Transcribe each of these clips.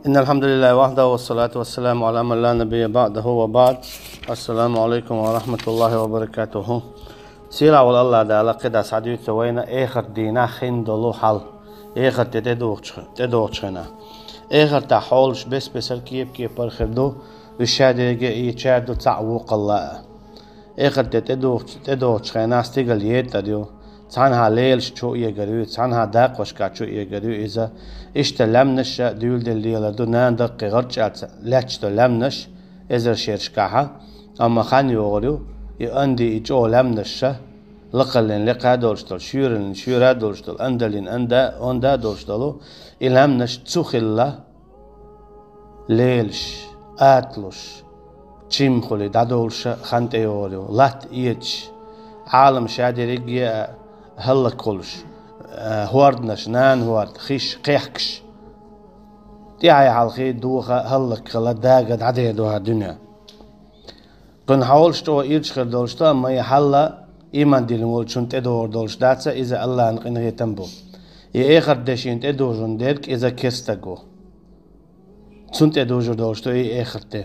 إن الحمد لله وحده والصلاة والسلام على من لا نبي بعده وبعد. السلام عليكم ورحمة الله وبركاته. سيرا والله دا لقد سعديت سوينا آخر دينا خندلو حل آخر تدوخنا آخر تحولش بس كيف برخدو الشادية يشادو تعوق الله آخر تدوخنا استقل يتديو تانها ليلش شو يجريو تانها داق وشكا شو يجريو إذا اشتلمنش دول دليل دونان دق غرج لاتش تلمنش إذا شيرشكاها أما خان يغريو يأندي إجو لمنش لقلن لقا دولشتل شورن شورا دولشتل أندلين أندا دولشتلو إلمنش تسوخلا ليلش آتلوش تشيم خلي دادولش خانتي يغريو لات إيتش عالم شادريجي هلا كلش هواردنش نان هوارد خيش قيحكش تيعي حالخي دوخة هلا كلا داقد عدي دوها الدنيا قن حاولش تو إيرش خير دولشتا ما يحلا إيمان ديلن ولشون تدور دولش داتسا إذا الله نقنغ يتنبو يأخر داشين تدور جنديرك إذا كستاقو تسون تدور دولشتو يأخر تي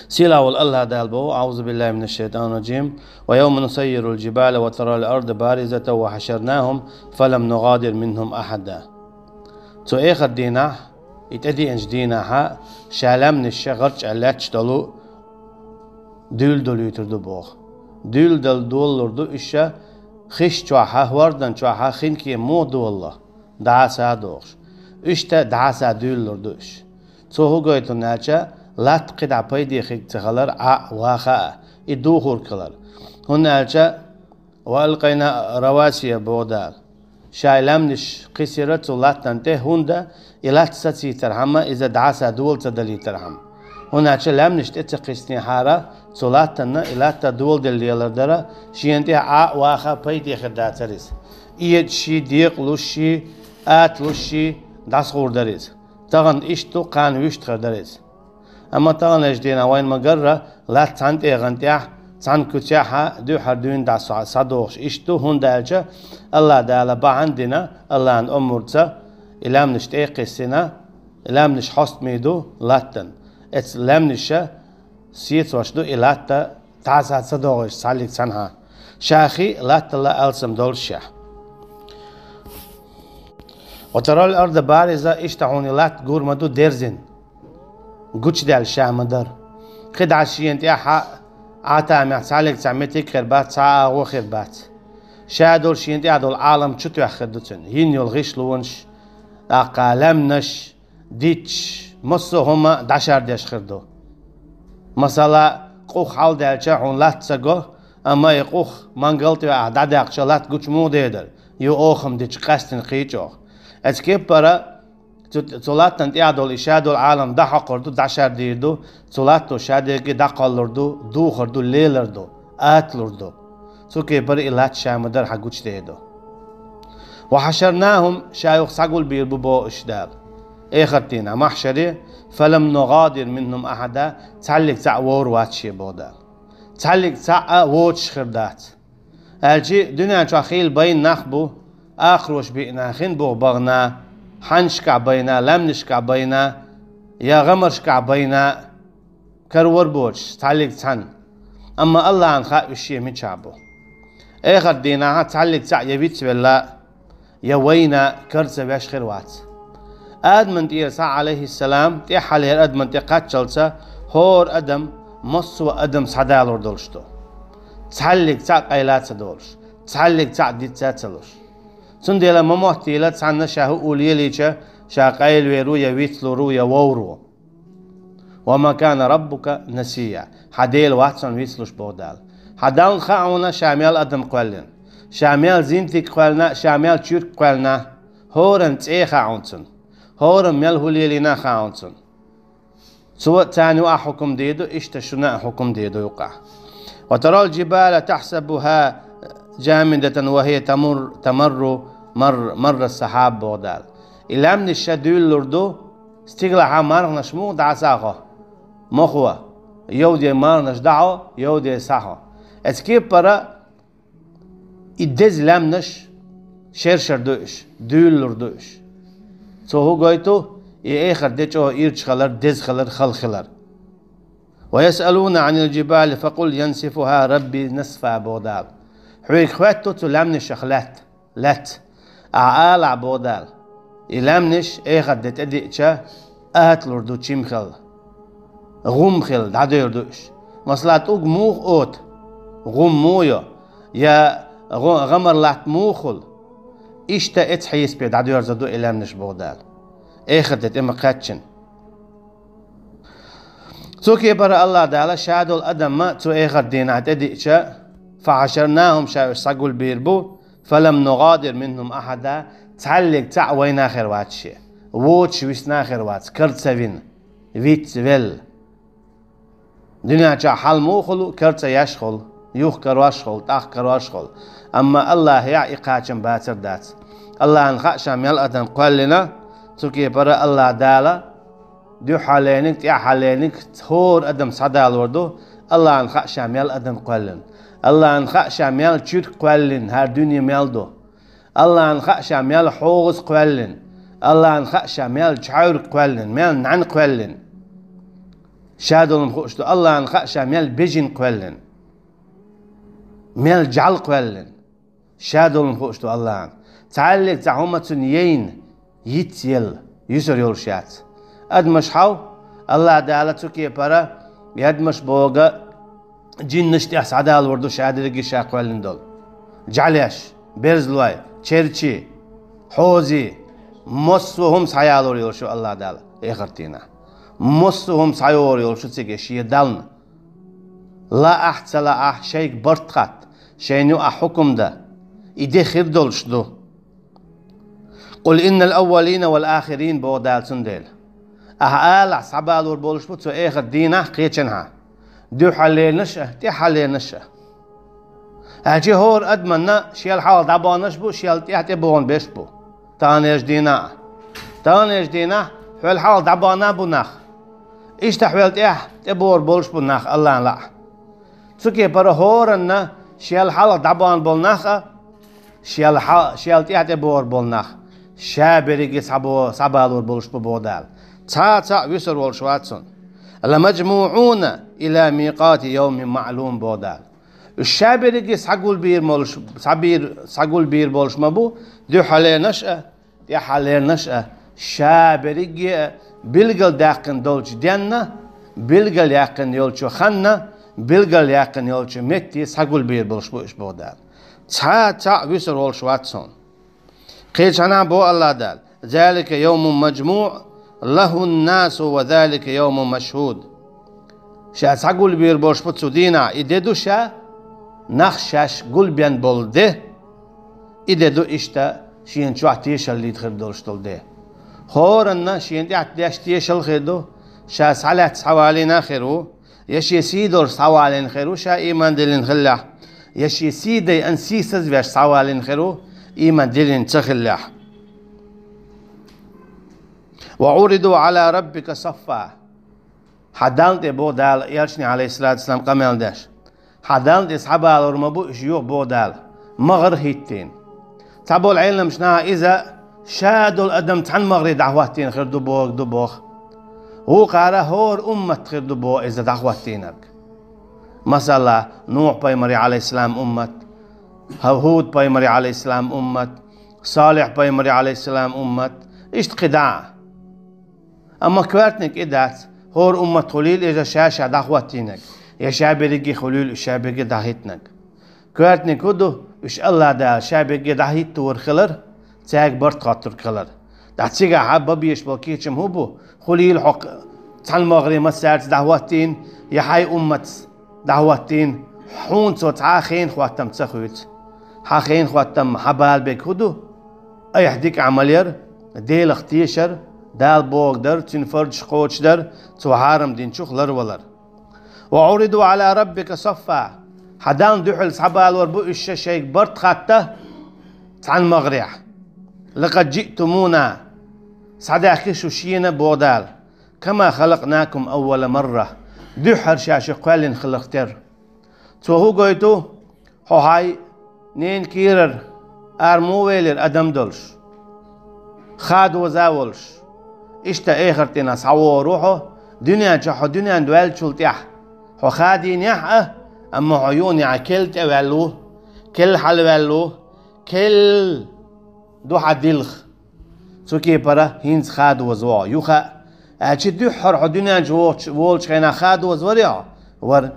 سيلا والله دالبو أعوذ بالله من الشيطان الرجيم ويوم نسير الجبال وترى الأرض بارزة وحشرناهم فلم نغادر منهم أحدا تو آخر دينا يتدي انج دينا شالم نشغرج علاتش دلو دول يتردو بوغ دول لردو إشا خش چوحا وردن چوحا خينكي مو دوالله دعاسا دوغش إشتا دعاسا دول لردو إش تو هو قويتو ناچا لات قدع بايدي خيك تخلر واخا يدوخور كلر هنا والقينا رواسي بودال شايلمنش قصيرت لات تنته هندا إلات ستي ترحمة إذا دعاسا دول تدلي ترحم هنا لمنش تتقسني حارة صلاتنا إلات دول دلي لدرا شينتي واخا بايدي خدا تريس إيد شي ديق لوشي آت لوشي داس خور دريس تغن إشتو قان ويشت خردريس أما تغنش دينا وين مقرة لا تانتي غنتيح تان كتيحة دو حردوين دا صدوخش إشتو هون دالجا الله دالا با عندنا الله عن أمورتا إلام نشت قسنا إلام نش حست ميدو لاتن إتس لام نشا سيت واشدو إلاتا تعزا صدوخش ساليك تنها شاخي لاتا لا ألسم دولشا وترى الأرض بارزة إشتعوني لات قورمدو ديرزين قوش دال شامدر قد عشينت إحا عتا معتالك تعمتك خربات ساعة وخربات شادول شينت إعدول عالم شتو أخدتن هين يلغيش لونش أقالمنش ديتش مصو هما داشار ديش خردو مثلا قوخ حال دالشا عون لات ساقو أما يقوخ منقلتو أعداد أقشالات قوش مو ديدر يو أوخم ديش قاستن قيچوخ أتكيب برا صلاتن تيادول إشادول عالم ده حقردو داشار ديردو صلاتو شاديكي ده قلردو دو خردو ليلردو آتلردو سوكي بري إلات شامدر حقوش ديدو وحشرناهم شايخ ساقول بيربو بو إشدال إخرتينا محشري فلم نغادر منهم أحدا تعلق تعوور واتشي بودال تعلق تعووش خردات الجي دنيا شاخيل بين نخبو آخروش بينا خين بو بغنا حنش كعبينا لمنش كعبينا يا غمرش كعبينا كرور بوش تعلق تحن أما الله عن خاء الشيء من شعبه آخر دينها تعلق تع يبيت بالله يا وينا كرسة باش خيروات آدم تيرسا عليه السلام تيحالي آدم تيقات شلسا هور أدم مصو أدم سعدالور دولشتو تعلق تع قيلات دولش تعلق تع ديتات دولش سنديلا مموحتيلا تسعنا شاهو أوليليشا شاقايل ويرو يويتلورو يوورو وما كان ربك نسيا حديل واتسون ويتلوش بودال حدال خاونا شاميال أدم قوالين شاميال زينتك قوالنا شاميال تشيرك قوالنا هورن تسعي خاونتون هورن ميال هوليلينا خاونتون سوى تاني حكم ديدو اشتشنا حكم ديدو يقع وترى الجبال تحسبها جامدة وهي تمر مر السحاب بودال إلا من الشدول لردو استقلع عمارنا شمو دعساقه مخوة يودي مارنش دعو يودي ساحو اسكيب برا إدز لامنش شرشر دوش دول لردوش تو هو قايتو آخر ديجو إيرش خلر دز خلر خل خلر ويسألون عن الجبال فقل ينسفها ربي نسفا بودال حويك خواتو تلامنش أخلات لات أعال بودال يلامنش آخر ديت أديتشا أهتلور دو تشيم خل غم خل دادير دوش مصلات أوج موخ أوت غم مويا يا غمر لات موخل إشتا إتحيس بيد دادير زدو إلامنش بودال آخر ديت إما قاتشن توكي برا الله تعالى شهدوا الأدم ما تو آخر دينات أديتشا فعشرناهم شاوش ساقول بيربو فلم نغادر منهم أحدا تعلق تعوين آخر واتشي ووتش ويسنا آخر واتش كرت سوين ويت ويل دنيا جا حال موخلو كرت يشخل يوخ كرواشخل تاخ كرواشخل أما الله يا إقاچم باتر دات الله انخاشم يل أدم قال لنا توكي برا الله تعالى دو حالينك تيا حالينك تهور أدم صدال وردو الله أنخاء شامل أدم قلن الله أنخاء شامل تشير قلن هر دنيا ميلدو الله أنخاء شامل حوغز قلن الله أنخاء شامل جعور قلن ميل نعن قلن شادو المخوشتو الله أنخاء شامل بيجن قلن ميل جعل قلن شادو المخوشتو الله تعلق تعهمة يين يتيل يسر يولشات أدمش حاو الله تعالى توكي برا يدمش بوغا جن نشتي أسعدال وردو شادرقي شاقوالين دول جعليش بيرزلواي چرچي حوزي مصوهم سعيالور يلشو الله تعالى إخرتينا مصوهم سعيالور يلشو تيجي شي دالنا لا أحتى لا أح شيك برتخات شينو أحكم ده إيدي خير دولش دو قل إن الأولين والآخرين بودال سنديل أهال سبالور بولش بتو آخر دينا قيتشنها دو حليل نشأ تي حليل نشأ أجي هور أدمنا شيال حال دبانش بو شيال تي بون بيش بو تانيش دينا حول حال دبانا بو نخ إيش تحويل تي بور بولش بو نخ الله لا تسوكي برا هور أن شيال حال دبان بول نخ شيال تي بور بول نخ شابريجي سبالور بولش بو بودال تا ويسر والشواتسون لمجموعون إلى ميقات يوم معلوم بودال الشابريجي ساقول بير مولش ساقول بير بولش مبو دو حالي نشأة دي حالي نشأة شابريجي بلغل داقن دولش دينا بلغل ياقن يولشو خنا بلغل ياقن يولشو متي ساقول بير بولش بو إش بودال تا ويسر والشواتسون قيل أنا بو الله دال ذلك يوم مجموع له الناس وذلك يوم مشهود شا ساقول بير بوش بتسو دينا إددو شا نخشاش قول بيان بول ده إددو إشتا شين شو احتيش اللي تخير دولش دول ده خورنا شين دي احتيش تيش الخيدو شا سالات سوالين خيرو يشي سيدور سوالين خيرو شا إيمان دلين خلاح يشي سيدي أنسيسز بيش سوالين خيرو إيمان دلين تخلاح وعرضوا على ربك صفا حدانت بودال يرشني عليه الصلاة والسلام قمال داش حدانت إصحابها على رمبو إشيوه بودال مغر هيتين تابو العلم مشناها إذا شادوا الأدم تحن مغري دعواتين خير دبوخ هو قارا هور أمة خير دبوخ إذا دعواتينك مثلا نوح بايمري عليه السلام أمة هود بايمري عليه السلام أمة صالح بايمري عليه السلام أمة إشت قداع أما كوارتنك إدات هور أمة خليل إذا شاشة دعواتينك يا شابريجي خليل شابريجي دعيتنك كوارتنك هدو إش الله دا شابريجي دعيت تور خلر تاك برد خاطر خلر دعتيجا حابة بيش بالكيشم هبو خليل حق تحل مغري مسارت دعواتين يا حي أمة دعواتين حون صوت حاخين خواتم تسخوت حاخين خواتم حبال بك هدو أي حديك عملير ديل اختيشر دال بوغدر تنفرج قوچدر تو حارم دين شوخ لرولر وعرضوا على ربك صفا حدان دحل صحبال وربو الشيك برد خاته تعن مغريح لقد جئتمونا سعداك شوشينا بودال كما خلقناكم أول مرة دحر شاشي قوالين خلقتر تو هو قويتو هو هاي نين كيرر ارمو ويلر ادم دولش خاد وزاولش إشتا آخرتنا صعو روحه دنيا جحو دنيا دوال شلتيح هو خادين يح أما عيوني عكلت أولو كل حل أولو كل دو حدلخ سوكي برا هينز خاد وزوا يوخا أجي دو حر دنيا جوش وولش خينا خاد وزوريا ور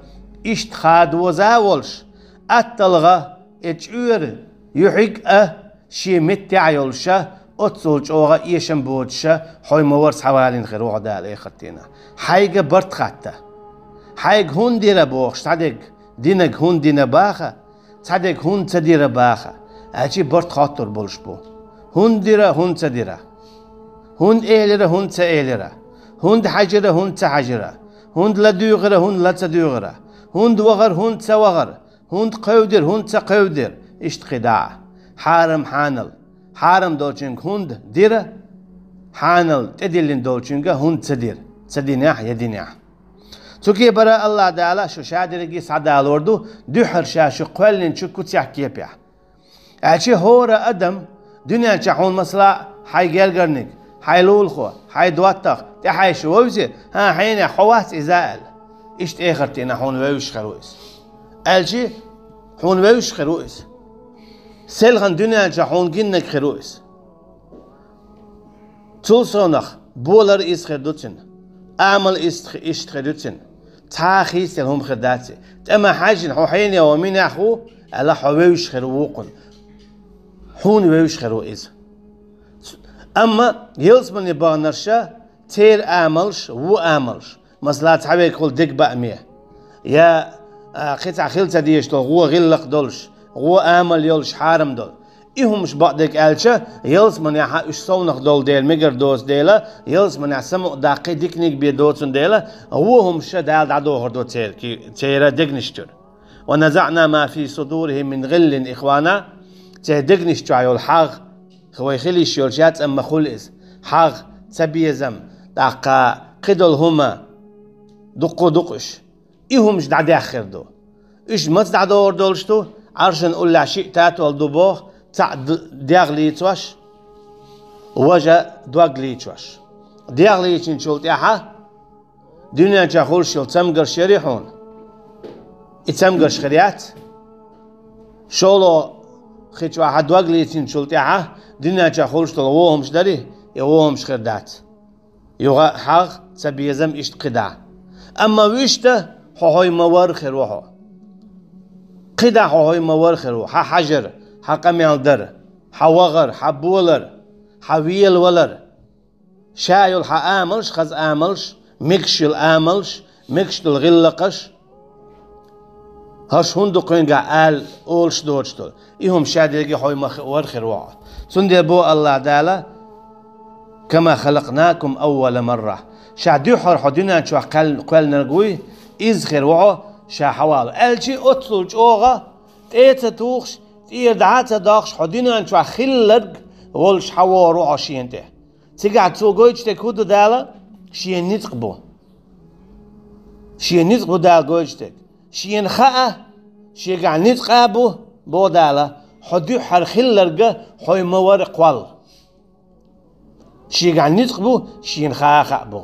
إشت خاد وزا وولش أتلغا إتشور يحق شي متعيولشا أتصلش أوغا إيشن بودشا حوي مورس حوالين خير وعدا الآخرتنا حاجة برد خاطة حاجة هون ديرا بوخش تعدق دينك هون دينا باخا تعدق هون تديرا باخا أجي برد خاطر بولش بو هون ديرا هون تديرا هون إيلرا هون تإيلرا هون حجرا هون تحجرا هون لدوغرا هون لا تدوغرا هون وغر هون توغر هون قودر هون تقودر إشت قداع حارم حانل حارم دولچنگ هوند ديرا حانل تدلين دولچنگا هوند تدير تدينيح يدينيح توكي برا الله تعالى شو شادرگي سعدال وردو دحر شاشو قولين شو كتيح كيبيح اچي هورا ادم دنيا چحون مثلا حي گرگرنگ حي لولخو حي دواتخ تي حي شووزي ها حين حواس ازال اشت اخرتنا حون ويوش خرويس الجي حون ويوش خرويس سلغن دنيا جحون جنك خرويس تولسونخ بولر إس خدوتين أعمل إس خدوتين تاخيس هم خداتي تما حاجن حوحين يومين أخو على حويش خروقن حون ويش خرويس أما يلزمن يبانرشا تير أعملش و أعملش مثلا تحبي يقول دق بأمية يا قطع خلطة ديش هو غلق دولش هو آمل يلش حارم دول إيهم مش بعدك ألشة يلس من يحا إش صونخ دول ديل ميجر دوس ديلا يلس من يحسمو داقي ديكنيك بيدوتون ديلا هو هم شا دال دعدو هردو تير كي تيرا ديكنشتر ونزعنا ما في صدورهم من غل إخوانا تيه ديكنشتر عيو الحاغ خوي خليش يلشات أما خلئز حاغ تبيزم داقا قدل هما دقو دقش إيهم مش دعدي آخر دو إيش ما تدعدو هردولشتو عرشن قول لعشيء تاتو الدبوخ تاع دياغ ليتواش وجا دواغ ليتواش دياغ ليتين شولت ياحا دنيا جاخول شول تمقر شريحون اتمقر شخريات شولو خيت واحد دواغ ليتين شولت ياحا دنيا جاخول شول ووهم شدري يوهم شخردات يوغا حاغ تبيزم اشت قدع اما ويشته حوهي موار خيروحو قدا هاي مورخرو حجر قميال در وغر بولر ويل ولر شايل آملش خز آملش مكشل آملش مكشل غلقش هاش هندو قينجا آل أولش دوشتل إيهم شادرجي هاي مورخرو سندي بو الله تعالى كما خلقناكم أول مرة شادو حر حدنا شو قل نرجوي إزخر وعو شا حوال الشي أتصلج أوغا تيتا توخش تير دعاتا داخش حدينا انشوا خلرق ولش حوارو عشينته تيقع توغويش تكودو دالا شين نتقبو دال غويشتك شين خاء شيقع نتقابو بو دالا حدو حر خلرق حوي مورق وال شيقع نتقبو شين خاء بو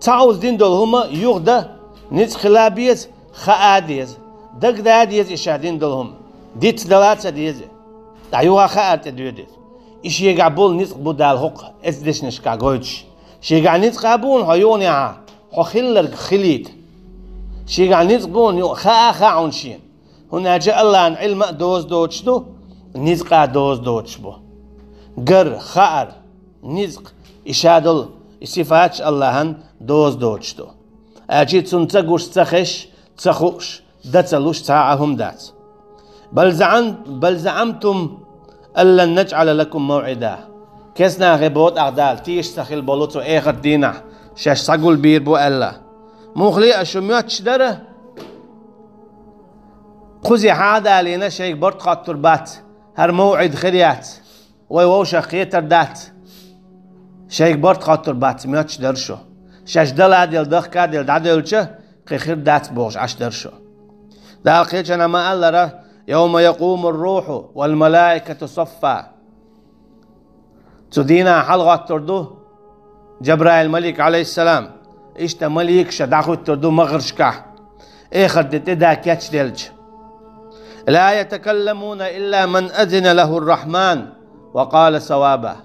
تعوز دين دول هما يغدا نتقلابيت خاديز دق داديز إشادين دلهم ديت دلاتة ديز دعيوها خاات ديوديز إيش يقابل نتقبل دال حق إزدش نشكا قويتش شيقع نتقابون هيوني ها خلر خليت شيقع نتقبون خاعون شين هنا جاء الله عن علم دوز دوتشتو نتقا دوز دوتشبو قر خار نتق إشادل صفات الله عن دوز دوتشتو أجيت سنتقوش تخش تخوش دتلوش تاعهم دات بل زعمتم ألا نجعل لكم موعدا كسنا غبوت أغدال تيش سخيل بولوتو آخر دينا شاش ساقول بير بو ألا موخلي أشميات شدره خزي حادا علينا شيك برد خاطر بات هر موعد خريات ويوشا خيتر دات شيك برد خاطر بات ميات شدرشو شاش دل عدل دخ كادل دعدلشه خير دات بوش عشدرشو ده القيتنا ما قال له يوم يقوم الروح والملائكة صفا تدينا حلقة تردو جبرائيل ملك عليه السلام اشتا ملك شدعوت تردو مغرشكا اخر تدا كاتش ديلج لا يتكلمون إلا من أذن له الرحمن وقال صوابا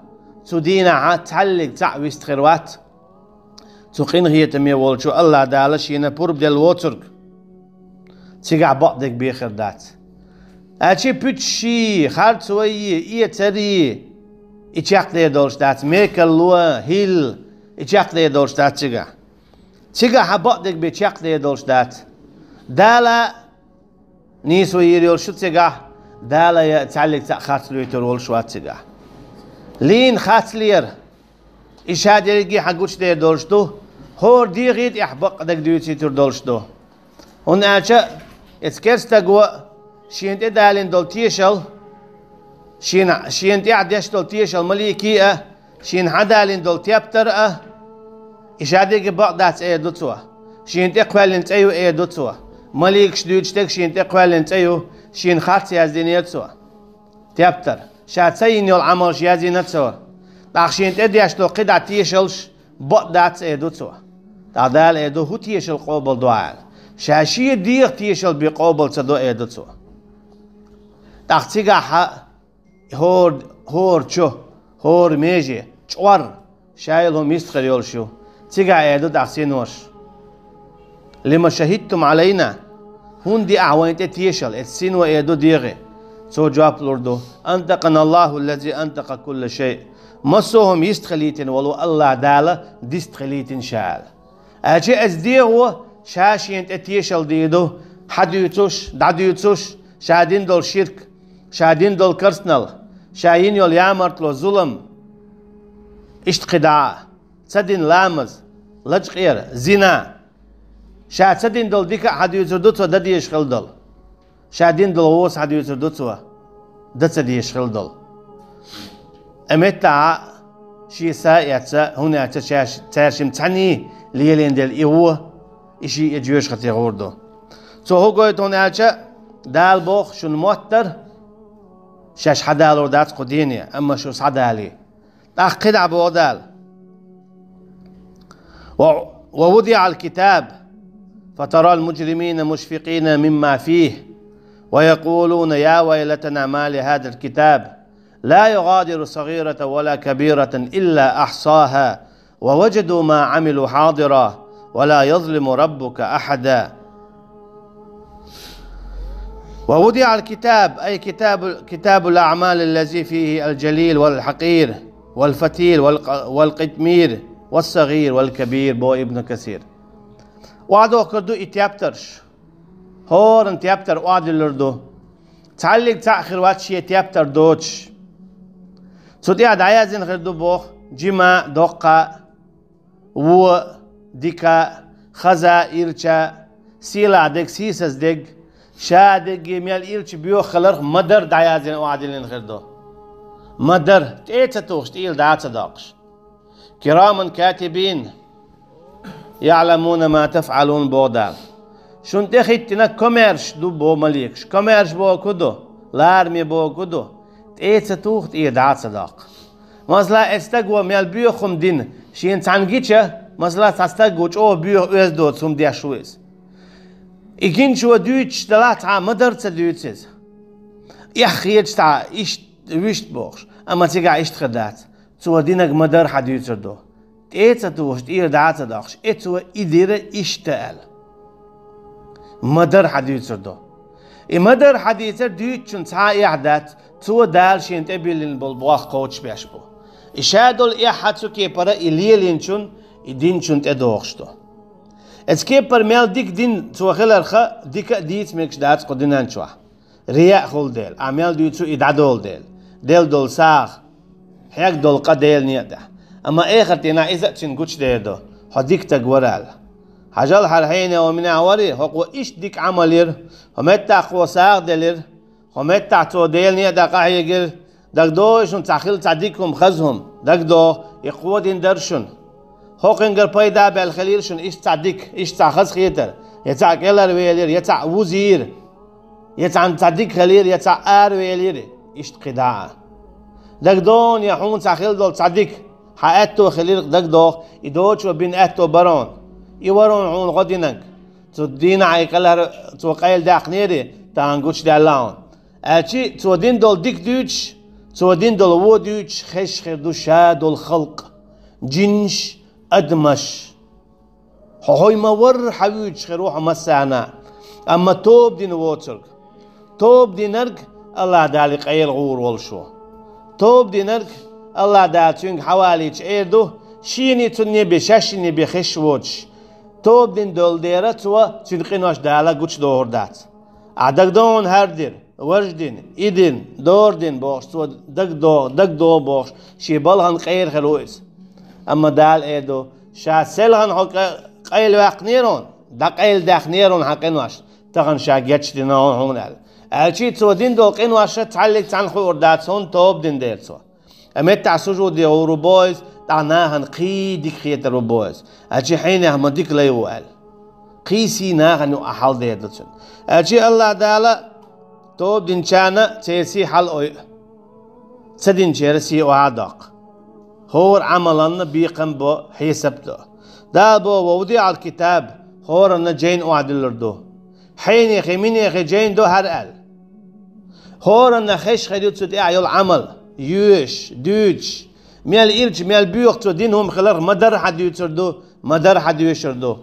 تدينا تعلق تعويست خيروات تقين هي تمي والشو الله دالش ينا بورب ديال ووترك تيقع بعضك بيخر دات أشي بتشي خارج سوي إيه تري إيشاق لي دولش دات ميك اللوا هيل إيشاق لي دولش دات تيقع حبعضك بيشاق لي دولش دات دالا نيسو يريول شو تيقع دالا يتعلق خارج لو يترول شو تيقع لين خاتلير إشهاد يجي حقوش دير دولشتو هور دي غيد يحبق دك ديوتي تر دولشتو هون أشا إتكرس تقوى شين تدالين دول تيشل شين تعديش دول تيشل مليكية شين حدالين دول تيبتر إشهاد يجي بق دات إيه دوتوا شين تقوالين تأيو إيه دوتوا مليك شدوجتك شين تقوالين تأيو شين خاتي يزدين تسوا تيبتر شاد سين يول عمل شيازي نتسوا تاخشين تديش دول قدع تيشلش بق دات إيه دوتوا تعدال إيه دو هو تيشل قوبل دوال شاشية ديغ تيشل بقوبل تدو إيه دوتوا تاختيقا حق هور شو هور ميجي شوار شايلهم يستخر يولشو تيقا إيه دو تاختين وش لما شهدتم علينا هون دي أعوين تيشل اتسين وإيه دو ديغي سو جواب لوردو أنتقنا الله الذي أنتق كل شيء مصوهم يستخليتن ولو الله دالا ديستخليتن شال أجي أزديه شاشين تيشل ديدو حديوتوش داديوتوش شادين دول شرك شادين دول كرسنل شاين يول يامرت لو ظلم اشتقداء تسدين لامز لجقير زنا شاد تسدين دول ديكا حديوتو دوتو دادي يشغل دول شادين دول ووس حديوتو دوتو دادي يشغل دول أمتع شي سايتسا هنا تشاشم تعني ليلين ديال إيوه إشي يجيوش خطي غوردو سو هو قويت هنا دال بوخ شون موتر شاش حدالو دات قدينيا أما شو صدالي تأخذ عبو دال ووضع الكتاب فترى المجرمين مشفقين مما فيه ويقولون يا ويلتنا ما لهذا الكتاب لا يغادر صغيرة ولا كبيرة إلا أحصاها ووجدوا ما عملوا حاضرا ولا يظلم ربك أحدا ووضع الكتاب أي كتاب الأعمال الذي فيه الجليل والحقير والفتيل والقتمير والصغير والكبير بو ابن كثير وعدو كردو اتيابترش هور انتيابتر وعد لردو تعلق تأخر واتشي اتيابتر دوتش سودي عدايازين غردو بوخ جمع دوقة و ديكا خزا إيرشا سيلا ديك سيسس ديك شا ديك ميال إيرش بيو خلر مدر دايازين وعدلين غردو مدر تيتا توخش تيل داتا داقش كراما كاتبين يعلمون ما تفعلون بودال شون تخيتنا كوميرش دو بو مليكش كوميرش بو كدو لارمي بو كدو تيتا توخت إيه داتا داق مثلا استقوى ميال بيو خم دين شين تعنجيتشا مثلا تستقوى او بيو اوز دوت سوم ديا شويز إكين شو دوتش دلات عام مدرسة دوتسيز يخيج تاع إيش ويشت بوخش أما تيجا إيش تخدات تو دينك مدر حديث دو تيتا توشت إيه داتا داقش إتوا إدير إيش تقل مدر حديث دو مدر حديث دوتشن تاع إعداد تو دال شين تبيلين بالبواخ كوتش بيشبو إشادول إيه حتسو كيبرا إليلينشون إدينشون تدوخشتو اسكيبر ميل ديك دين تو خلرخا ديك ديت ميكش دات قدنان شوا رياء خول ديل عمل ديتو إدعدول ديل دول ساخ حياك دول قديل نيدا أما إخر تينا إذا تنقوش ديدو هديك تقورال حجال حرحين ومن عوري هو إيش ديك عملير همتا قوة ساخ ديلير همتا تو ديل نيدا قاعيقير دك دوشن تاخيل تعديكم خزهم دك دو يقوة دين درشن هوكنجر بايدا بالخليل شن إيش تعديك إيش تاخذ خيتر يتاع كيلر ويلير يتاع وزير يتاع تعديك خليل يتاع آر ويلير إيش قداع دك دون يحون تاخيل دول تعديك حاتو خليل دق دوغ يدوش وبين اتو برون يورون عون غدينك تدين عيقلها تو قيل داقنيري تانغوش دالون اتشي تو دين دول ديك دوتش تو دين دول وودوتش خش خردو شاد الخلق جنش ادمش هوي ما ور حويج خروح مسانا اما توب دين ووترك توب دينرك الله دالي قيل غور والشو توب دينرك الله دا تشنج حواليش ايردو شيني تني بشاشني بخش ووتش توب دين دول ديرا توا تنقينوش دالا قوش دور دات عدق دون هردير وجدين إيدين دور دين بوش توا دق دو بوش شي بالهن قير خلويس أما دال إيدو شا سلهن حق قيل واقنيرون دا قيل داخنيرون حقينوش تغن شا جتش ديناون هونال ألشي توا دين دول قينوش تعلق تنخو وردات هون توب دين دير توا أمت تعسوجو دي روبويز تعناهن قيدك خيت روبويز ألشي حين أحمدك لا يوال قيسي ناهن أحال ديردتون ألشي الله دالا توب دين شانا تيسي حل أوي تدين شيرسي وعداق هور عملنا بيقم بو حسبته دا بو ووضع الكتاب هور أن جين وعدل دو حين يخي من يخي جين دو هرقل هور أن خش خديو تسود يول عمل يوش دوش ميال إرج ميال بيوخ تو دينهم خلر مدر حد يتردو مدر حد يشردو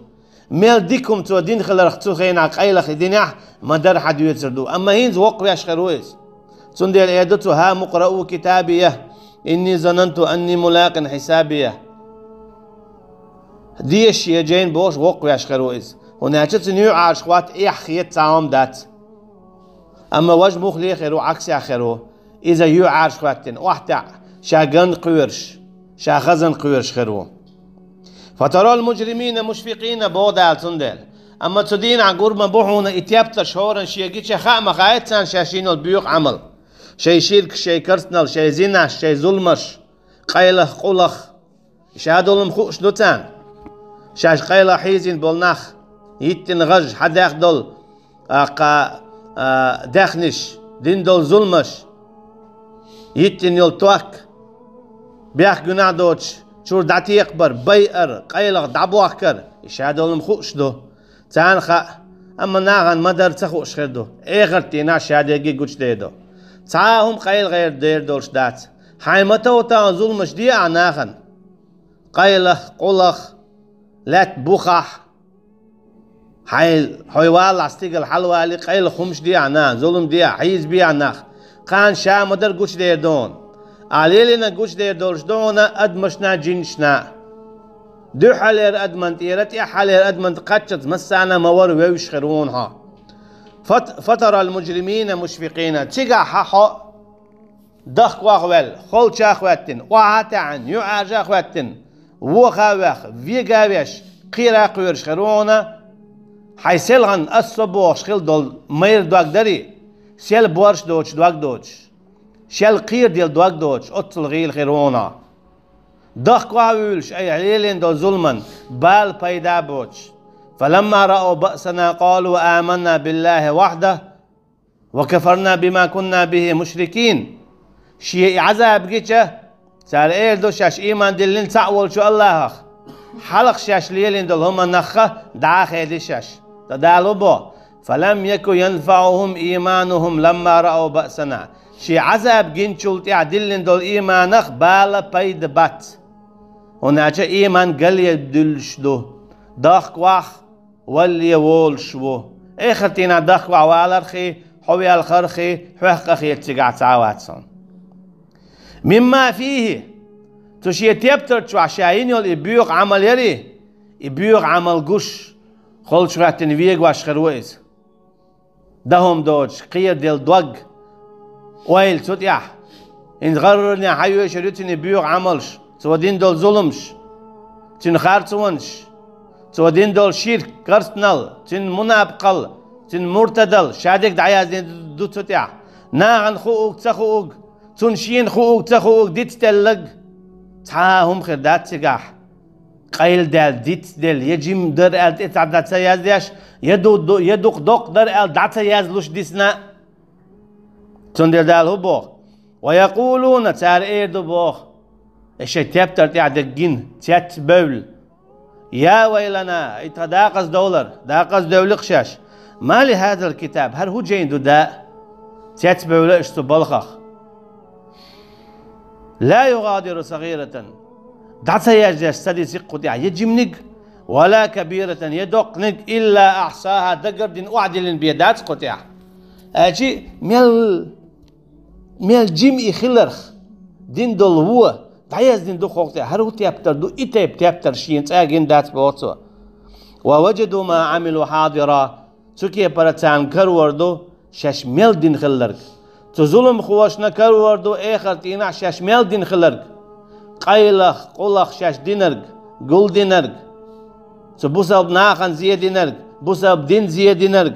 ميال ديكم تو دين خلر تو خينا قيل خدينح مدر حد يتردو أما هينز وقف يشخرويس تندي الإيدتو ها مقرأوا كتابيه إني ظننت أني ملاق حسابيه ديش يا جين بوش وقف يشخرويس هناك تنيو عاشقوات إحخيت تعام دات أما وجه مخلي خيرو عكس آخره إذا يو عاشقواتن واحدة شاقن قويرش شاخزن قويرش خيرو فترى المجرمين مشفقين بودا تندل أما تدين عقور مبوحون إتيابت شهورا شيقيتش خاء مخايتسان شاشين البيوق عمل شي شرك شي كرسنل شي زيناش شي ظلمش قيلة قلخ شادول مخوش دوتان شاش قيلة حيزين بولناخ يتن غج حداخ دول داخنش دين دول ظلمش يتن يلتوك بياخ جناع دوتش شور دعتي يكبر بيئر قيلة دعبو أخكر شادول مخوش دو تان خا أما ناغن مدر تخوش خير دو إيغر تينا شاديجي قوش ديدو تعاهم قيل غير دير دولش دات حيمتو تا ظلمش دي عناغن قيلة قلخ لات بوخح حيوال عستيق الحلوالي قيل خمش دي عنان ظلم دي حيز بي عناخ قان شا مدر قوش دير دون عليلنا قوش دير دولش دونا أدمشنا جنشنا دو حالير أدمنت إيرتي حالير أدمنت قتشت مسانا مور ويوش خيرونها فترى المجرمين مشفقين تيجا ححو دخ واخوال خول شاخواتن وعاتعن يعاجا خواتن وخاوخ فيغاوش قيرا قويرش خيرونا حيسلغن الصبوش خيل دول مير دواك داري سيل بورش دوش دواك دوش شال قير ديال دواك دوش أطل غيل خيرونا دخ واويلش أي عليلين دو ظلما بال بيدا بوش فلما رأوا بأسنا قالوا آمنا بالله وحده وكفرنا بما كنا به مشركين شيء عذاب جيتشه سال إيردو شاش إيمان دلين تعول شو الله حلق شاش ليلين دل هم نخه داخل دي شاش تدالوا بو فلم يكن ينفعهم إيمانهم لما رأوا بأسنا شي عذاب جنشولت يعدلن دول إيمانخ بالا بيد بات هناك إيمان قل يبدلش دو داخ واخ واللي يولشو إخرتنا داخ وعوالرخي حوي الخرخي حوخ خي تقع تعواتسون مما فيه تشي تبتر شو عشاين يول يبيوق عمل يري يبيوق عمل قش خل شو تنفيق واش خرويز دهم دوج قير ديل دوغ ويل تطيح إن غررني حيوي شريتني بيوق عملش تودين دول ظلمش تن خارتونش تودين دول شرك كرسنل تن منابقل تن مرتدل شادك دعيازين دو تطيح ناغن خوك تخوك تنشين خوك تخوك ديت تلق تعاهم خردات تقاح قيل دال ديت دل يجيم در ال اتعدت سياز ديش يدوق دوق در ال دعت سياز لوش ديسنا تندل دال هو بوخ ويقولون تار ايردو بوخ الشيء تبتر تعدقين تيت بول يا ويلنا يتداقص دولار داقص دولة خشاش ما لهذا الكتاب هل هو جين داء تيت بول اشتو بلخخ لا يغادر صغيرة دعت يجي استدي سقط يجمنق ولا كبيرة يدقنق إلا أحصاها دقر دين أعدل بيدات قطع أجي ميل جيم خلرخ دين دول هو تعيز دين دو خوقتي هرو تيابتر دو إتيب تيابتر شين تاقين دات بوتسو ووجدوا ما عملوا حاضرا تكي برتان كروردو شش ميل دين خلرق تظلم خواشنا كروردو اخر تينا شش ميل دين خلرق قيلخ قلخ شش دينرق قل دينرق بوسب ناخن زي دينرق بوسب دين زي دينرق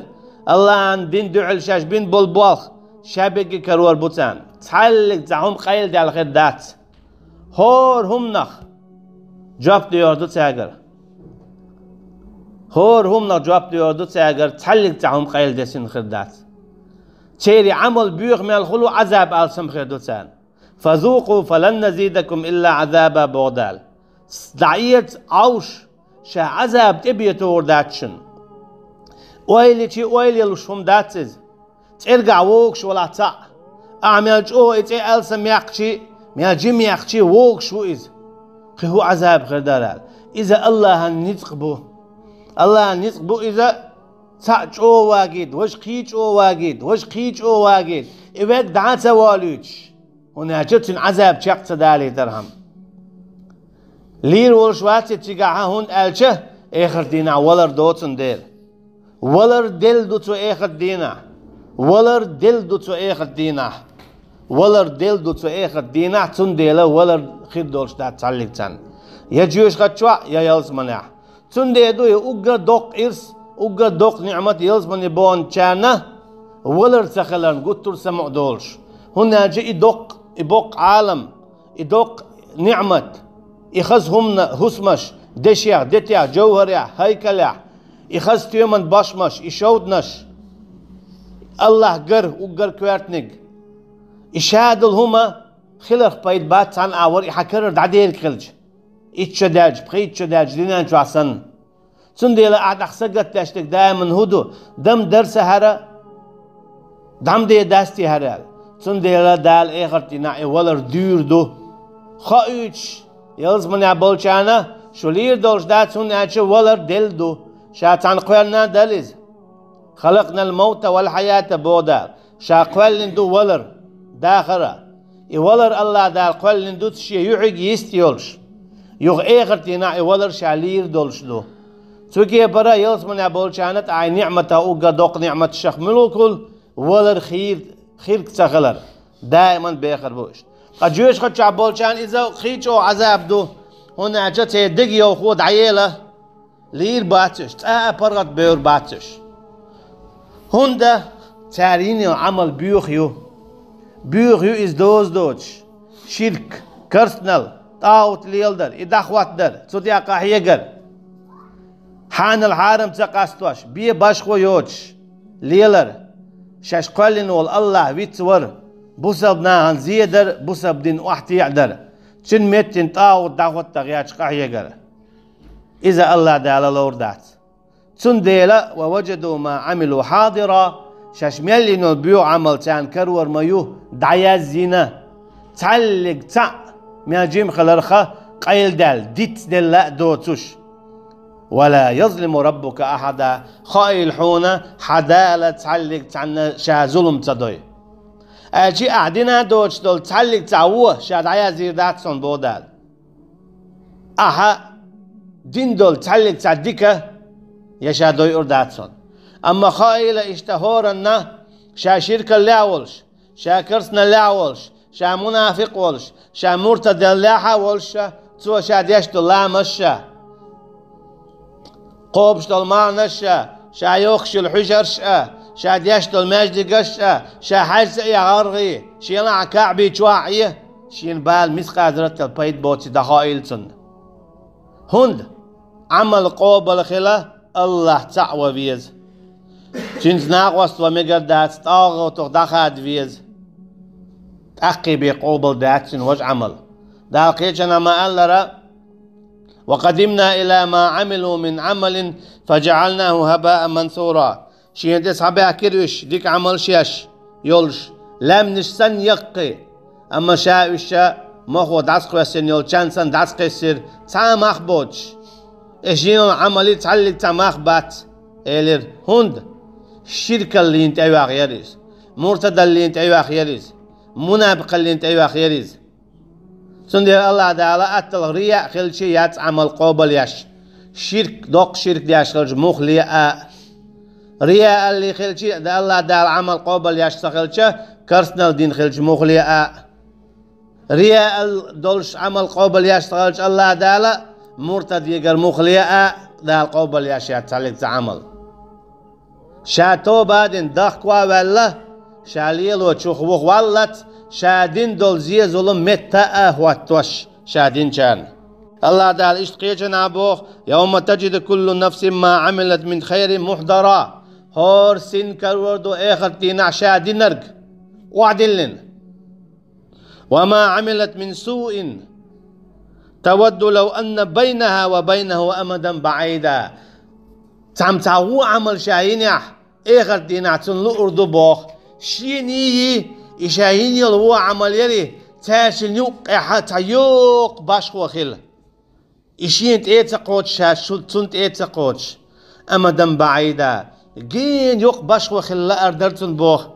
الله عن دين دعل شش بين بلبوخ شابك كرور بوتان تعلق زعهم قيل دي الخير دات هور هم نخ جواب ديوردو تاگر هور هم نخ جواب ديوردو تاگر تعلق زعهم قيل دي سن خير دات تيري عمل بيوخ من الخلو عذاب آلسم خير دوتان فذوقوا فلن نزيدكم إلا عذابا بغدال دعيت عوش شا عذاب تبيتور داتشن ويلي تي ويلي لشهم داتز ترجع ووكش ولا تا أعمل جو إتي ألسم يقشي ميا جيم يقشي ووكش وإز هو عذاب خير دلال إذا الله نتقبو الله نتقبو إذا تاج او واجد وش قيج او واجد وش قيج او واجد إبك دعات والوش هنا جت عذاب شق دالي درهم لير والشوات تيجا هون ألشه آخر دينا ولر دوتن ديل ولر دل دوتو آخر دينا ولر دل دوتو آخر دينا ولر دل دوتو آخر دينا تون ديلا ولر خير دولش دا تعلق تان يا جيوش خدشوا يا يلز منع تون ديدو يوجر دوق إرس وقا دوق نعمة يلزمني بون كان ولر سخلن قطر سمع دولش هنا جاء يدق يبق عالم يدق نعمة يخزهم هسمش دشيا دتيا جوهريا هيكليا يخز تيمن باشمش يشودنش الله قر وقر كوارتنق يشادل هما خلق بايد بات عن اور يحكرر دعديل خلج يتشداج بخي يتشداج دينا نشو عسن سنديلا قاعد أخسقت تشتك دائما هدو دم درس هرا دم دي داستي هرا سنديلا دال اخرتي ناعي ولر دور دو خايش يلزمني عبالشانا شولير دولش دات سنعيش ولر دل دو شاتان قوالنا دلز خلقنا الموت والحياة بودا شا قوال دو ولر داخرة ولر الله دال قوال دو تشي يعيق يستيولش يغ اخرتي ناعي ولر شالير دولش دو تركيا برا يلزمني عبالشانت عي نعمة اوغا دوق نعمة الشيخ ملوكل ولر خير كتخلر دائما بيخر بوش قد جوش خدش عبالشان إذا خيشو عذاب دو هنا جت دقي وخود عيلة لير باتش برغت بيور باتش هندا تاريني عمل بيوخيو إز دوتش شرك كرسنل طاوت ليلدر إداخوات در توديا قاحيقر حان الحارم تقاستوش بيه باشخو يوتش ليلر شاش قالين والله ويتور بوسب ناهن زيدر بوسب دين واحد يعدر چن متن طاوت داخوت تغياش قاحيقر إذا الله دالا لوردات تن ديلا ووجدوا ما عملوا حاضرا شاش ميلينو بيو عمل تان كرور مايو دعياز زينة تعلق تع مياجيم خلرخة قيل دال ديت دل لا دوتوش ولا يظلم ربك أحدا خايل حونا حدالة تعلق تعنا شا ظلم تدوي أجي قاعدين دوتش دول تعلق تعوه شا دعياز زيرداتسون بودال أها دين دول تعلق تعديكه يشا دوي أرداتسون أما خايلة اشتهورنا شا شركة لاولش شا كرسنا لاولش شا منافق ولش شا مرتد اللاحة ولش تو شا ديشت الله مشا قوبش المعنى شا يوخش الحجر شا ديشت المجد قشا شا حجز يغرغي شينا كعبي شواعية شين بال مس قادرة البيت بوتي دخائلتن هند عمل قوبل خلا الله تعوى بيز جنز ناقوست ومقردات طاغو تغدخاد بيز تأقي بقوبل داتشن وش عمل دا قيتنا ما ألرا وقدمنا إلى ما عملوا من عمل فجعلناه هباء منثورا شين دي صحابي كيروش ديك عمل شيش يولش لم نشسن يقي أما شاوشا مخو داسق وسن يول چانسن داسق سير تام أخبوش إجين عملي تعلق تام أخبات إلير هند شرك اللي انت أيوا خيريز مرتد اللي انت أيوا خيريز منافق اللي انت أيوا خيريز سندي الله تعالى أتل رياء خلشي يات عمل قابل ياش شرك دوق شرك دياش خلش مخليا رياء اللي خلشي دا الله تعالى عمل قابل ياش سخلشة كرسنا الدين خلش مخليا رياء دولش عمل قابل ياش سخلش الله تعالى مرتد يقر مخليا دا القابل ياش يتعلق تعمل شاتو بعدين دخوا ولا شاليل وشخوخ ولت شادين دول زي ظلم متى واتوش شادين كان الله تعالى اشتقي جنابوخ يوم تجد كل نفس ما عملت من خير محضرا هور سن كروردو اخر تينا شادين نرق وعدلن وما عملت من سوء تود لو ان بينها وبينه امدا بعيدا تعو عمل شاهين يح اخر تينا تنلو اردو بوخ شيني إشاهين يلو عمل يلي تاشن يوق حتى يوق باش وخيل إشين تقوتش شلتون تقوتش أمدا بعيدا جين يوق باش وخيل لا أردرتن بوخ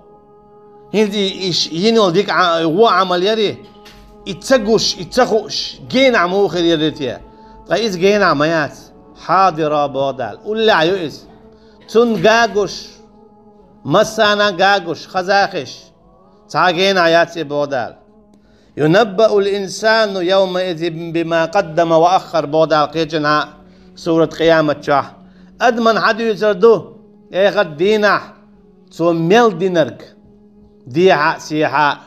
هندي إيش ينول ديك هو عمل يلي يتسقوش جين عمو خير يريتيا فإذ جين عميات حاضرة بودال قول عيوز تون جاجوش مسانا جاجوش خزاخش تعاقين آيات بودال ينبأ الإنسان يومئذ بما قدم وأخر بودال قيجنا سورة قيامة شاه أدمن حدو يزردو إيغد دينا توميل دينرك ديحا سيحا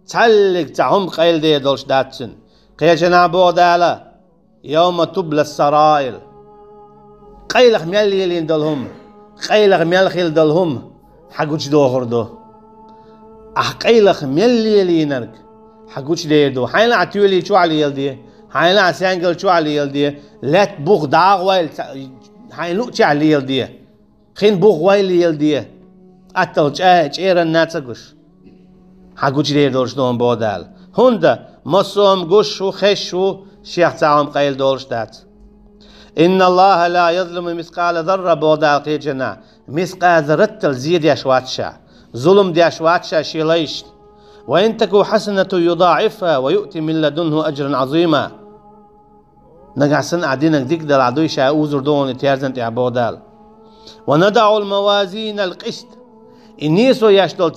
تعلق تعهم قيل دي دولش داتسن قيجنا بودال يوم تبلى السرائل قيلغ ميل يلين دولهم قيلغ ميل خيل دولهم حقوش دوغر دو أحقيلخ ملي لينرك حقوش ديدو حين عتولي شو على يلدي حين عسانجل شو على يلدي لا تبوغ داغ ويل حين لوتش على يلدي خين بوغ ويل يلدي أتلج إيران ناتسقش حقوش ديدوش دون بودال هندا مصوم قش وخش وشيخ تعام قيل دولش دات إن الله لا يظلم مثقال ذرة بودال قيجنا مثقال ذرة زيد يشواتشا ظلم دي أشواتشا شيليش وإن تكو حسنة يضاعفها ويؤتي من لدنه أجرا عظيما نقع سن عدينك ديك دل عدوي شاوزر دون تيارزن تعبودال وندع الموازين القسط النيسو يشتل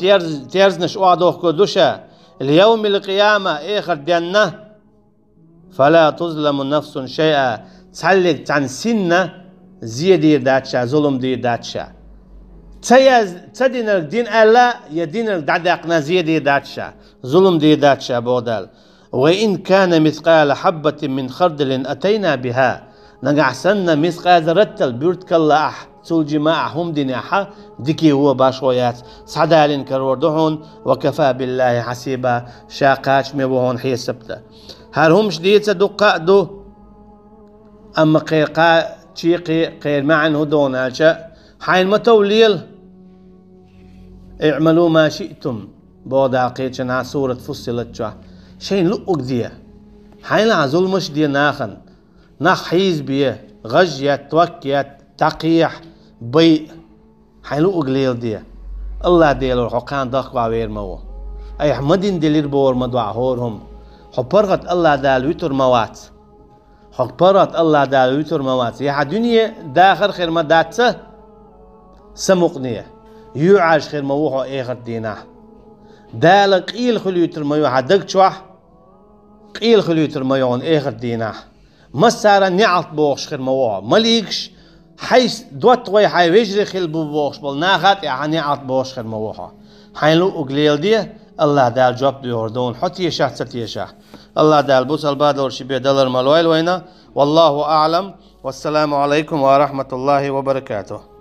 تيارزن شوادوخ كدوشا اليوم القيامة إخر دينا فلا تظلم نفس شيئا تسلق عن سنة زيدي داتشا ظلم دي داتشا تدينر دين ألا يدينر دعدقنا زيدي داتشا ظلم دي داتشا بودال وإن كان مثقال حبة من خردل أتينا بها نقع سنة مثقال رتل بيرتك الله تلجي معهم دينيحا ديكي هو باشويات سعدالين كروردهون وكفى بالله حسيبا شاقاش مبوهون حيسبتا هارهم شديد دقاء دو أما قيقا تشيقي قير معن هدون هالشا حين متوليل اعملوا ما شئتم بودا قيتشنا سورة فصلت شا شين لقوك دي حين عزول مش دي ناخن ناخ حيز بيه غجيت توكيت تقيح بي حين لقوك ليل دي الله ديلو حقان دخوا وير مو اي حمدين دلير بور مدوع هورهم حبرغت الله دال ويتر موات حبرغت الله دال ويتر موات يا دنيا داخل خير ما داتسه سمقنيه يعاش خير موحو ايغر دينا دال قيل خليوتر ميو حدق شوح قيل خليوتر ميون ايغر دينا مسارا نعط بوخش خير موحو مليكش حيث دوت وي حي ويجري خيل بوخش بل ناخات يعني نعط بوخش خير موحو حين لو اقليل دي الله دال جواب بيوردون حط يشاه ست يشاه الله دال بوس البادر شبيه دلر مالويل وينا والله اعلم والسلام عليكم ورحمة الله وبركاته.